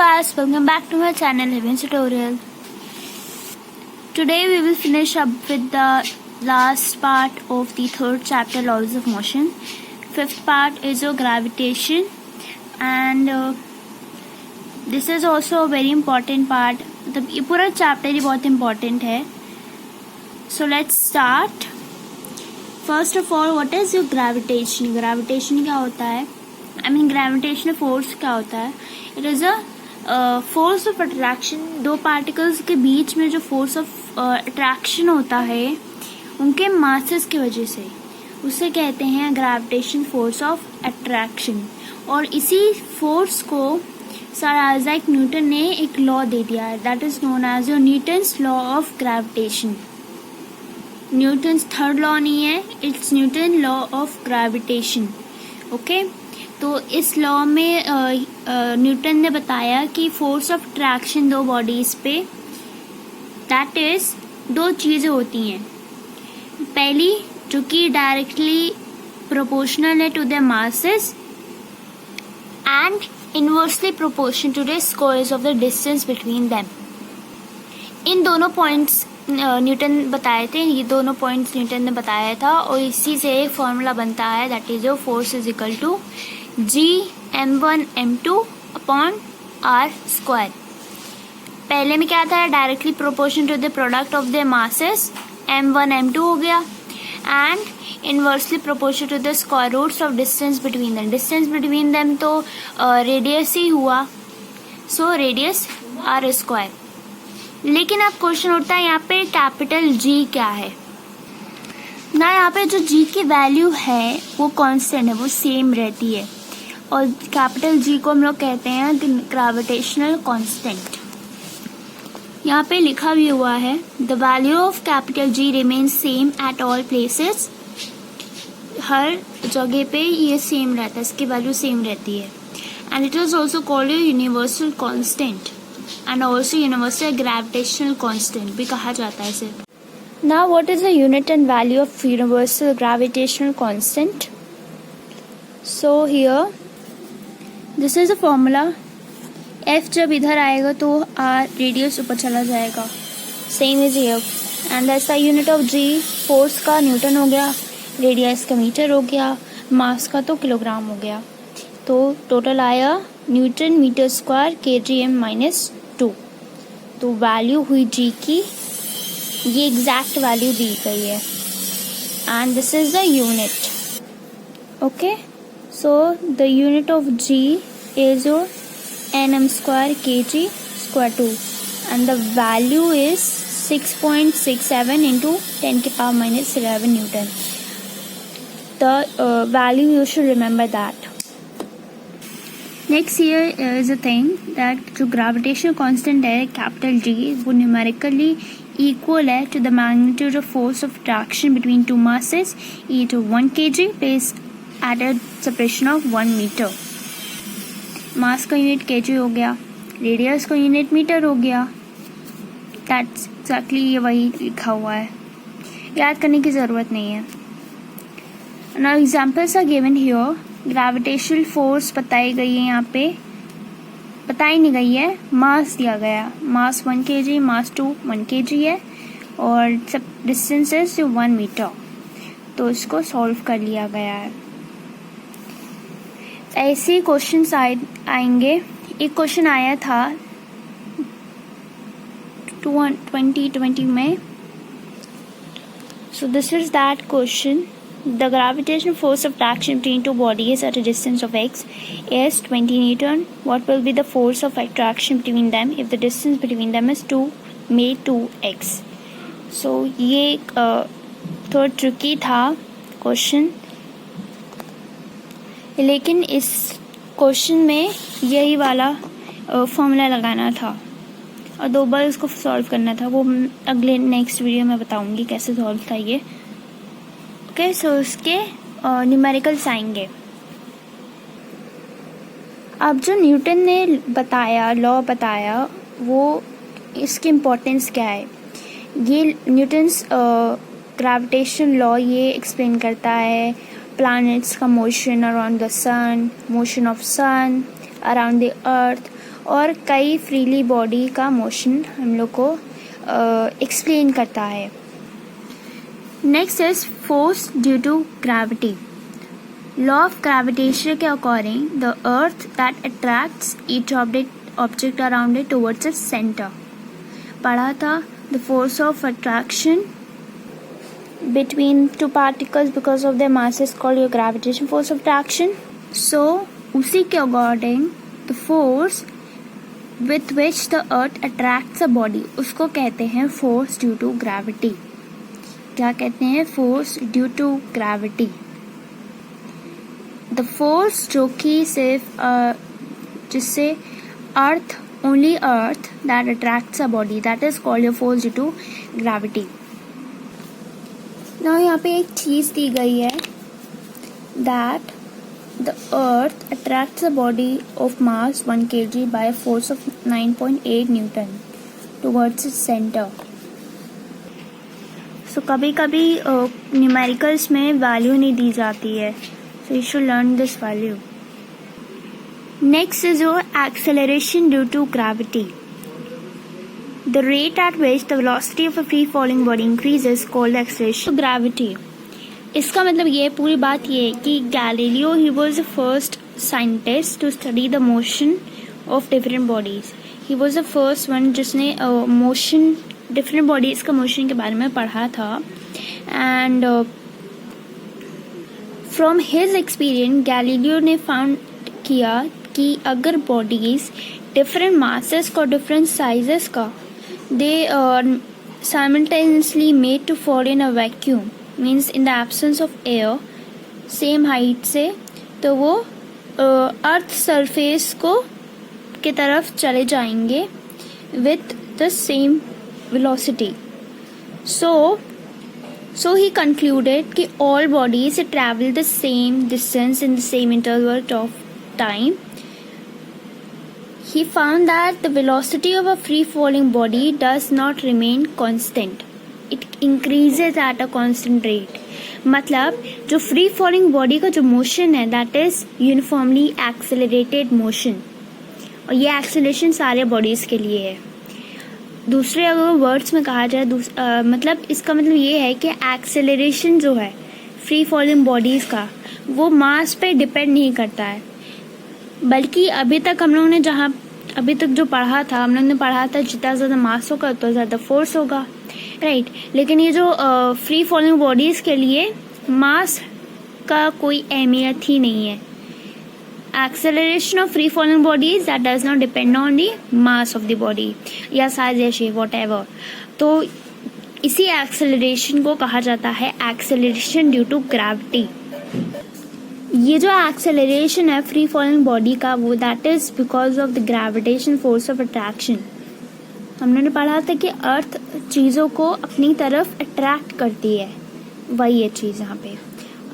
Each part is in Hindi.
guys, welcome back to my channel Heaven's Tutorial. Today we will finish up with the last part of the third chapter, Laws of Motion. Fifth part is your gravitation, and this is also a very important part. मतलब ये पूरा चैप्टर ही बहुत important है. So let's start. First of all, what is your gravitation? Gravitation क्या होता है? Gravitational force क्या होता है? It is a force of attraction. दो particles के बीच में जो force of attraction होता है उनके masses की वजह से उसे कहते हैं gravitation force of attraction. और इसी force को सर आइजैक न्यूटन ने एक लॉ दे दिया है, that is known as your Newton's law of gravitation. Newton's third law नहीं है, it's Newton law of gravitation. Okay, तो इस लॉ में न्यूटन ने बताया कि फोर्स ऑफ अट्रैक्शन दो बॉडीज पे, दैट इज दो चीजें होती हैं. पहली जो कि डायरेक्टली प्रोपोर्शनल है to the masses and inversely proportional to the squares of the distance between them. इन दोनों पॉइंट्स न्यूटन बताए थे, ये दोनों पॉइंट्स न्यूटन ने बताया था और इसी से एक फॉर्मूला बनता है, that is your force is equal to Gm1 m2 upon r square. पहले में क्या था, directly proportion to the product of the masses, m1 m2 हो गया, and inversely proportion to the square roots of distance between them. Distance between them तो रेडियस ही हुआ, सो रेडियस r स्क्वायर. लेकिन अब क्वेश्चन उठता है यहाँ पे कैपिटल G क्या है ना. यहाँ पे जो G की वैल्यू है वो कांस्टेंट है, वो सेम रहती है, और कैपिटल G को हम लोग कहते हैं ग्रेविटेशनल कांस्टेंट. यहाँ पे लिखा भी हुआ है the value of capital G remains same at all places. हर जगह पे ये सेम रहता है, इसकी वैल्यू सेम रहती है. And it is also called universal constant and also universal gravitational constant भी कहा जाता है इसे. Now what is the unit and value of universal gravitational constant? So here this is a formula. F जब इधर आएगा तो R रेडियस ऊपर चला जाएगा, same is here. And that's the unit of G. Force का न्यूटन हो गया, रेडियस का मीटर हो गया, मास का तो किलोग्राम हो गया. तो टोटल आया न्यूटन मीटर स्क्वायर kgm-2. तो वैल्यू हुई G की, ये एग्जैक्ट वैल्यू दी गई है, and this is the unit. Okay, so the unit of G is your nm square kg square 2 and the value is 6.67 into 10 की power minus 11 Newton. The value you should remember that. Next here is a thing that जो ग्रेविटेशनल कांस्टेंट है कैपिटल G, वो न्यूमेरिकली equal है to the magnitude of force of attraction between two masses e to 1 kg placed at a separation of 1 meter. मास का यूनिट kg हो गया, रेडियस का यूनिट मीटर हो गया. दैट्स एक्जैक्टली ये वही लिखा हुआ है, याद करने की ज़रूरत नहीं है. Now examples are given here. Gravitational force बताई गई है, यहाँ पे बताई नहीं गई है, मास दिया गया. मास 1 kg, मास 1 kg है, और सब डिस्टेंस है 1 मीटर. तो इसको सॉल्व कर लिया गया है. ऐसे क्वेश्चंस आएंगे. एक क्वेश्चन आया था 2020 में. So this is that question. The gravitational force of attraction between two bodies at a distance of x is 20 Newton. What will be the force of attraction between them if the distance between them is 2x? So ये थोड़ा ट्रिकी था क्वेश्चन, लेकिन इस क्वेश्चन में यही वाला फॉर्मूला लगाना था और 2 बार इसको सॉल्व करना था. वो अगले नेक्स्ट वीडियो में बताऊंगी कैसे सॉल्व था ये. ओके, सो उसके न्यूमेरिकल्स आएंगे. अब जो न्यूटन ने बताया, लॉ बताया, वो इसकी इम्पोर्टेंस क्या है, ये न्यूटन्स ग्रेविटेशन लॉ ये एक्सप्लेन करता है प्लैनेट्स का motion around the sun, motion of sun around the earth, और कई फ्रीली बॉडी का मोशन हम लोग को एक्सप्लेन करता है. Next is force due to gravity. Law of gravitation के according the earth that attracts each object around it towards its centre. पढ़ा था the force of attraction between two particles because of their mass is called your gravitational force of attraction. So उसी के according the force with which the earth attracts a body उसको कहते हैं force due to gravity. क्या कहते हैं? force due to gravity. the force जो कि सिर्फ जिससे earth only earth that attracts a body that is called your force due to gravity. Now यहाँ पे एक चीज़ दी गई है that the earth attracts a body of mass 1 kg by a force of 9.8 Newton towards its center. So कभी कभी न्यूमेरिकल्स में वैल्यू नहीं दी जाती है, so you should learn this value. Next is your acceleration due to gravity. The rate at which the velocity of a free falling body increases is called acceleration to gravity. इसका मतलब ये पूरी बात ये है कि Galileo he was the first scientist to study the motion of different bodies. He was the first one जिसने motion different bodies का motion के बारे में पढ़ा था. And from his experience Galileo ने found किया कि अगर bodies different masses का different sizes का they are simultaneously made to fall in a vacuum, means in the absence of air, same height से, तो वो अर्थ सरफेस को की तरफ चले जाएंगे with the same velocity. So he concluded कि all bodies travel the same distance in the same interval of time. He found that the velocity of a free-falling body does not remain constant. It increases at a constant rate. मतलब जो free-falling body का जो motion है that is uniformly accelerated motion. और ये acceleration सारे bodies के लिए है. दूसरे अगर वर्ड्स में कहा जाए मतलब इसका मतलब ये है कि acceleration जो है free-falling bodies का वो mass पे depend नहीं करता है, बल्कि अभी तक हम लोगों ने अभी तक जो पढ़ा था हम लोग ने पढ़ा था जितना ज़्यादा मास होगा उतना ज़्यादा फोर्स होगा, राइट. लेकिन ये जो फ्री फॉलिंग बॉडीज़ के लिए मास का कोई अहमियत ही नहीं है. Acceleration of free falling bodies that does not depend on the mass of the body या साइज या शेप वॉट एवर. तो इसी एक्सेलरेशन को कहा जाता है एक्सेलरेशन ड्यू टू ग्रेविटी. ये जो एक्सेलरेशन है फ्री फॉलिंग बॉडी का वो that is because of the gravitation force of attraction. हमने पढ़ा था कि अर्थ चीज़ों को अपनी तरफ अट्रैक्ट करती है, वही है चीज़ यहाँ पे.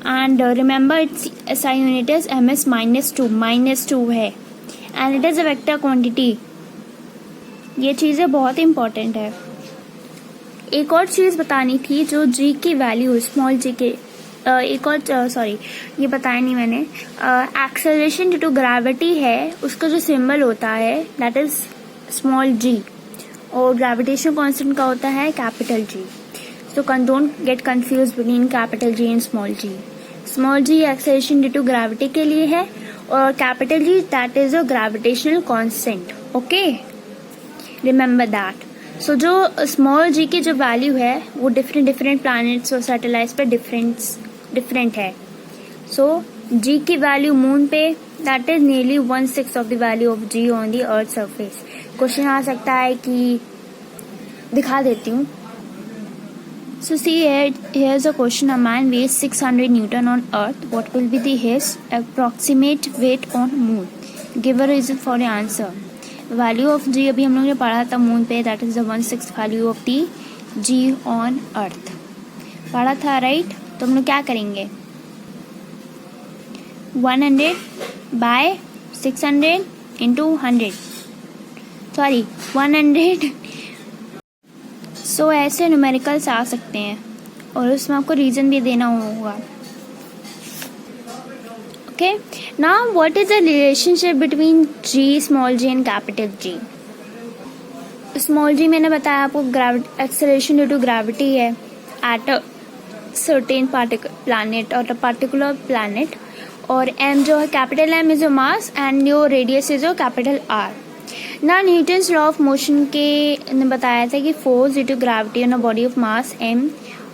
And remember it's SI unit is -2 है and it is a vector quantity. ये चीज़ें बहुत इंपॉर्टेंट है. एक और चीज़ बतानी थी जो जी की वैल्यू स्मॉल जी के ये बताया नहीं मैंने. एक्सेलरेशन ड्यू टू ग्रेविटी है उसका जो सिंबल होता है दैट इज स्मॉल जी और ग्रेविटेशन कांस्टेंट का होता है capital G. So don't get confuse between capital G and small G. Small G acceleration due to gravity के लिए है और capital G that is a gravitational constant. Okay, remember that. So जो स्मॉल जी की जो वैल्यू है वो डिफरेंट प्लैनेट्स और सैटेलाइट्स पे डिफरेंट है. सो जी की वैल्यू मून पे that is nearly 1/6 of the value of G on the earth surface. Question आ सकता है कि दिखा देती हूँ. सो सी here is a question. A man weighs 600 Newton on earth. What will be his approximate weight on moon? Give a reason for the answer. Value of g अभी हम लोग ने पढ़ा था मून पे that is the 1/6 value of the g on earth पढ़ा था, राइट. तो हम लोग क्या करेंगे 100 बाय 600 इंटू 100 सॉरी 100. सो ऐसे न्यूमेरिकल्स आ सकते हैं और उसमें आपको रीज़न भी देना होगा. Okay, now what is the relationship between g, small g and capital G? Small g मैंने बताया आपको एक्सेलरेशन ड्यू टू ग्रेविटी है एट अ सर्टेन प्लैनेट और अ पर्टिकुलर प्लैनेट, और m जो है capital M is your mass and your radius is your capital R. ना न्यूटन्स लॉ ऑफ मोशन के ने बताया था कि force due to gravity on a body of mass m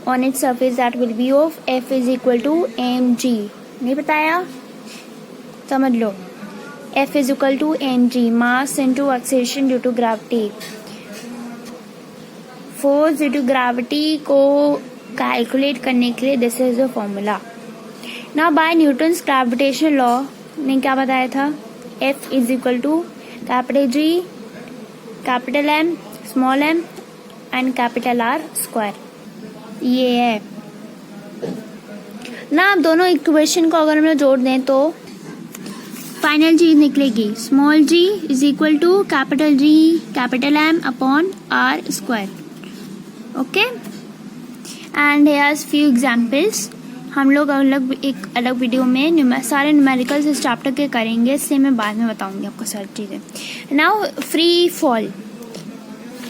on its surface that will be of F is equal to mg. नहीं बताया? समझ लो, F is equal to mg, mass into acceleration due to gravity. Force due to gravity को कैलकुलेट करने के लिए this is the formula. Now by Newton's gravitational law ने क्या बताया था? F is equal to capital G, capital M, small m and capital R square. ये है ना. आप दोनों इक्वेशन को अगर हम लोग जोड़ दें तो फाइनल चीज निकलेगी. Small g is equal to capital G capital M upon R square. Okay, and here's few examples. हम लोग एक अलग वीडियो में सारे न्यूमेरिकल्स इस चैप्टर के करेंगे, इससे मैं बाद में बताऊंगी आपको सारी चीज़ें. Now free fall,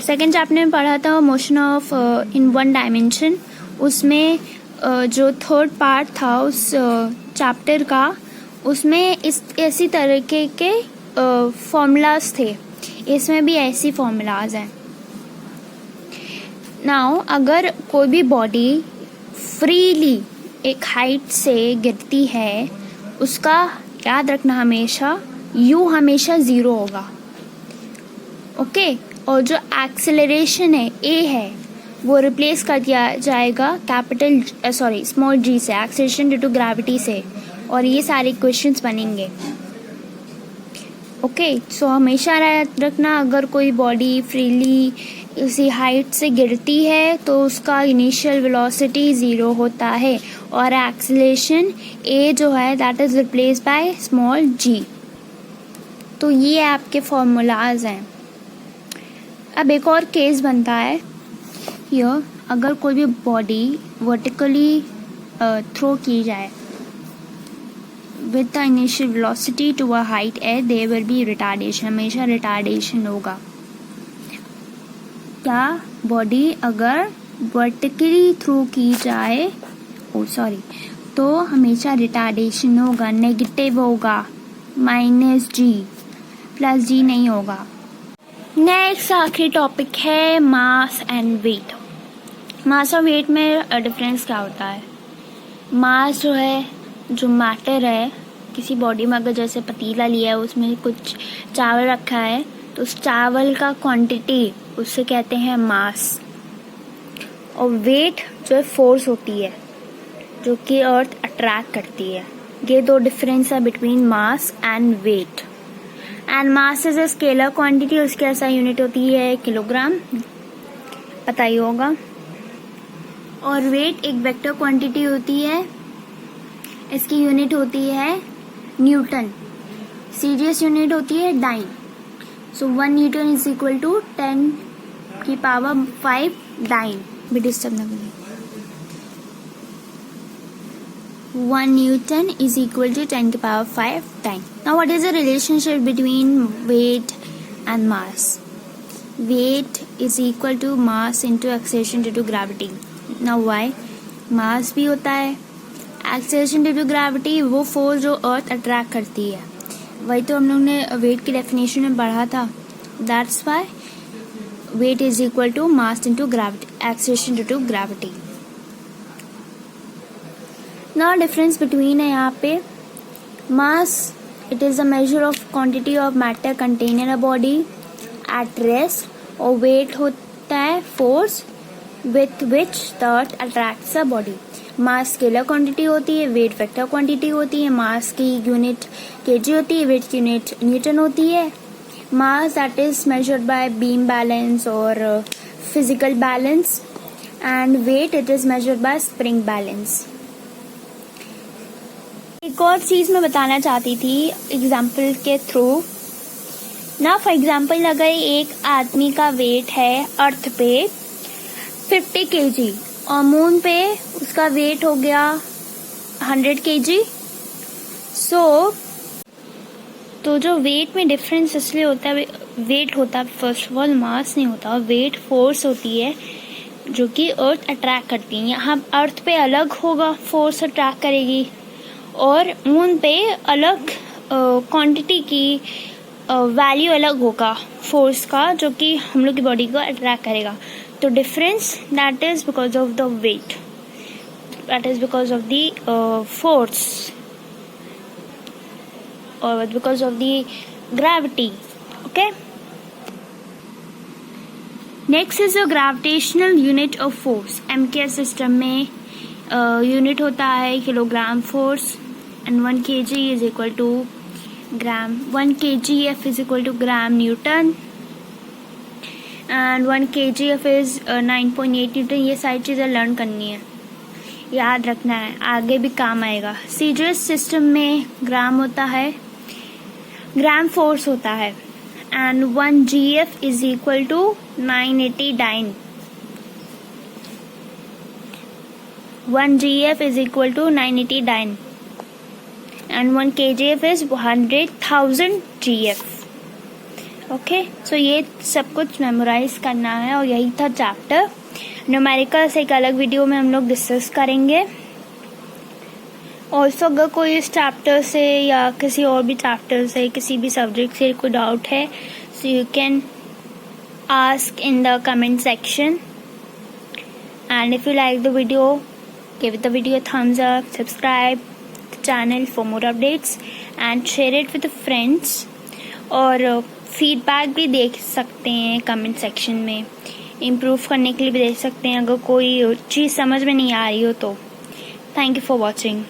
second chapter में पढ़ा था motion of in one dimension. उसमें जो थर्ड पार्ट था उस चैप्टर का, उसमें इस ऐसी तरीके के फॉर्मूलाज थे. इसमें भी ऐसी फॉर्मूलाज हैं. नाउ अगर कोई भी बॉडी फ्रीली एक हाइट से गिरती है, उसका याद रखना हमेशा u हमेशा 0 होगा. ओके, और जो एक्सेलरेशन है a है वो रिप्लेस कर दिया जाएगा स्मॉल g से, एक्सेलरेशन ड्यू टू ग्रेविटी से, और ये सारे क्वेश्चंस बनेंगे. ओके, सो हमेशा याद रखना अगर कोई बॉडी फ्रीली उसी हाइट से गिरती है तो उसका इनिशियल वेलोसिटी 0 होता है और एक्सेलरेशन a जो है that is replace by small g. तो ये आपके फॉर्मूलाज हैं. अब एक और केस बनता है हियर. अगर कोई भी बॉडी वर्टिकली थ्रो की जाए with the initial velocity to a height a, there will be retardation. हमेशा रिटार्डेशन होगा. क्या बॉडी अगर वर्टिकली थ्रो की जाए तो हमेशा रिटार्डेशन होगा, नेगेटिव होगा, -g प्लस g नहीं होगा. नेक्स्ट आखिरी टॉपिक है मास एंड वेट. मास और वेट में डिफरेंस क्या होता है? मास जो है, जो मैटर है किसी बॉडी में, अगर जैसे पतीला लिया है उसमें कुछ चावल रखा है तो उस चावल का क्वांटिटी उससे कहते हैं मास. और वेट जो है फोर्स होती है जो कि अर्थ अट्रैक्ट करती है. ये दो डिफरेंस है between mass and weight. And mass is a scalar quantity, उसकी ऐसा यूनिट होती है किलोग्राम, पता ही होगा. और वेट एक वेक्टर क्वांटिटी होती है, इसकी यूनिट होती है न्यूटन. सीरियस यूनिट होती है dyne. So 1 newton is equal to 10 की पावर 5 डाइन. भी डिस्टर्ब ना करें. 1 Newton is equal to 10 to the power 5 time. Now what is the relationship between weight and mass? Weight is equal to mass into acceleration due to gravity. Now why? Mass भी होता है, acceleration due to gravity वो फोर्स जो अर्थ अट्रैक्ट करती है. वही तो हम लोग ने वेट की डेफिनेशन में पढ़ा था. That's why weight is equal to mass into gravity, acceleration due to gravity. Now difference between है यहाँ पे. Mass it is a measure of quantity of matter contained in a body at rest. और weight होता है force with which the earth attracts a body. Mass scalar quantity होती है, वेट वेक्टर क्वांटिटी होती है. मास की यूनिट केजी होती है, वेट की यूनिट न्यूटन होती है. Mass that is measured by beam balance और physical balance, and weight it is measured by spring balance. एक और चीज मैं बताना चाहती थी एग्जाम्पल के थ्रू. ना फॉर एग्जाम्पल अगर एक आदमी का वेट है अर्थ पे 50 kg और मून पे उसका वेट हो गया 100 kg, तो जो वेट में डिफरेंस इसलिए होता है, वेट होता है फर्स्ट ऑफ ऑल, मास नहीं होता, वेट फोर्स होती है जो कि अर्थ अट्रैक्ट करती है। यहाँ अर्थ पे अलग होगा, फोर्स अट्रैक्ट करेगी, और मून पे अलग क्वांटिटी की वैल्यू अलग होगा फोर्स का, जो कि हम लोग की बॉडी को अट्रैक्ट करेगा। तो difference that is because of the weight, that is because of the force और because of the gravity. Okay, next is a gravitational unit of force. MKS system में यूनिट होता है kilogram force, and 1 kg is equal to gram, 1 kgf is equal to gram Newton, and 1 kgf is 9.8 Newton. ये सारी चीज़ें लर्न करनी है, याद रखना है, आगे भी काम आएगा। सीजीएस सिस्टम में ग्राम होता है, ग्राम फोर्स होता है, and 1 gf is equal to 980 dyne, 1 gf is equal to 980 dyne, and 1 kgf is 100,000 gf. Okay, सो ये सब कुछ मेमोराइज करना है, और यही था चैप्टर। न्यूमेरिकल्स एक अलग वीडियो में हम लोग डिस्कस करेंगे। ऑल्सो अगर कोई इस चैप्टर से या किसी और भी चैप्टर से, किसी भी सब्जेक्ट से कोई डाउट है, so you can ask in the comment section, and if you like the video, give the video a thumbs up, subscribe the channel for more updates, and share it with the friends. और फीडबैक भी देख सकते हैं कमेंट सेक्शन में, इम्प्रूव करने के लिए भी देख सकते हैं अगर कोई चीज़ समझ में नहीं आ रही हो तो। Thank you for watching.